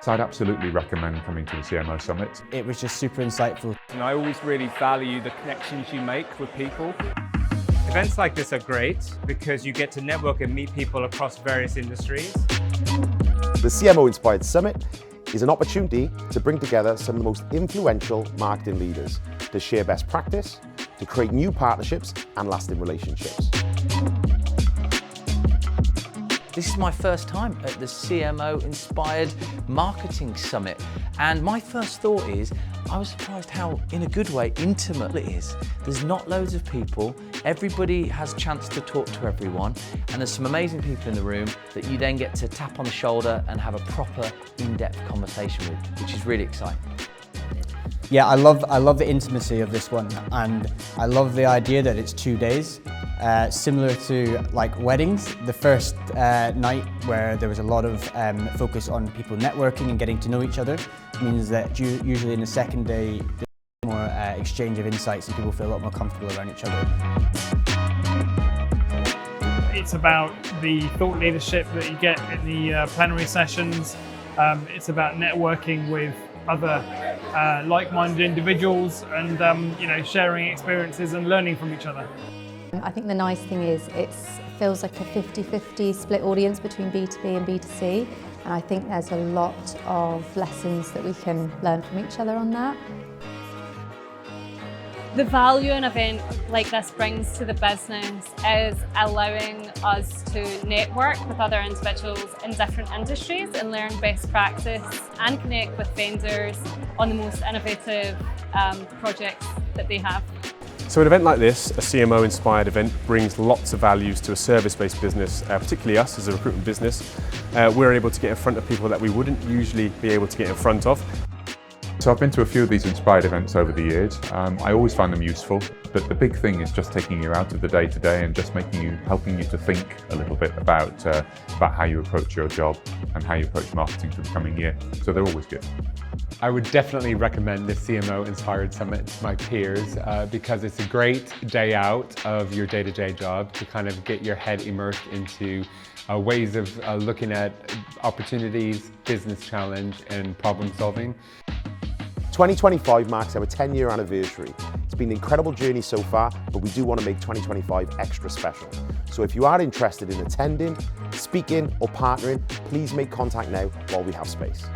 So I'd absolutely recommend coming to the CMO Summit. It was just super insightful. And I always really value the connections you make with people. Events like this are great because you get to network and meet people across various industries. The CMO Inspired Summit is an opportunity to bring together some of the most influential marketing leaders to share best practice, to create new partnerships and lasting relationships. This is my first time at the CMO Inspired Marketing Summit, and my first thought is, I was surprised how, in a good way, intimate it is. There's not loads of people, everybody has a chance to talk to everyone, and there's some amazing people in the room that you then get to tap on the shoulder and have a proper, in-depth conversation with, which is really exciting. Yeah, I love the intimacy of this one, and I love the idea that it's 2 days. Similar to like weddings, the first night where there was a lot of focus on people networking and getting to know each other means that usually in the second day there's more exchange of insights and people feel a lot more comfortable around each other. It's about the thought leadership that you get in the plenary sessions. It's about networking with other like-minded individuals and sharing experiences and learning from each other. I think the nice thing is it feels like a 50-50 split audience between B2B and B2C, and I think there's a lot of lessons that we can learn from each other on that. The value an event like this brings to the business is allowing us to network with other individuals in different industries and learn best practice and connect with vendors on the most innovative projects that they have. So an event like this, a CMO inspired event, brings lots of values to a service-based business, particularly us as a recruitment business. We're able to get in front of people that we wouldn't usually be able to get in front of. So I've been to a few of these inspired events over the years. I always find them useful, but the big thing is just taking you out of the day-to-day and just helping you to think a little bit about how you approach your job and how you approach marketing for the coming year. So they're always good. I would definitely recommend the CMO Inspired Summit to my peers because it's a great day out of your day-to-day job to kind of get your head immersed into ways of looking at opportunities, business challenge and problem solving. 2025 marks our 10-year anniversary. It's been an incredible journey so far, but we do want to make 2025 extra special. So if you are interested in attending, speaking or partnering, please make contact now while we have space.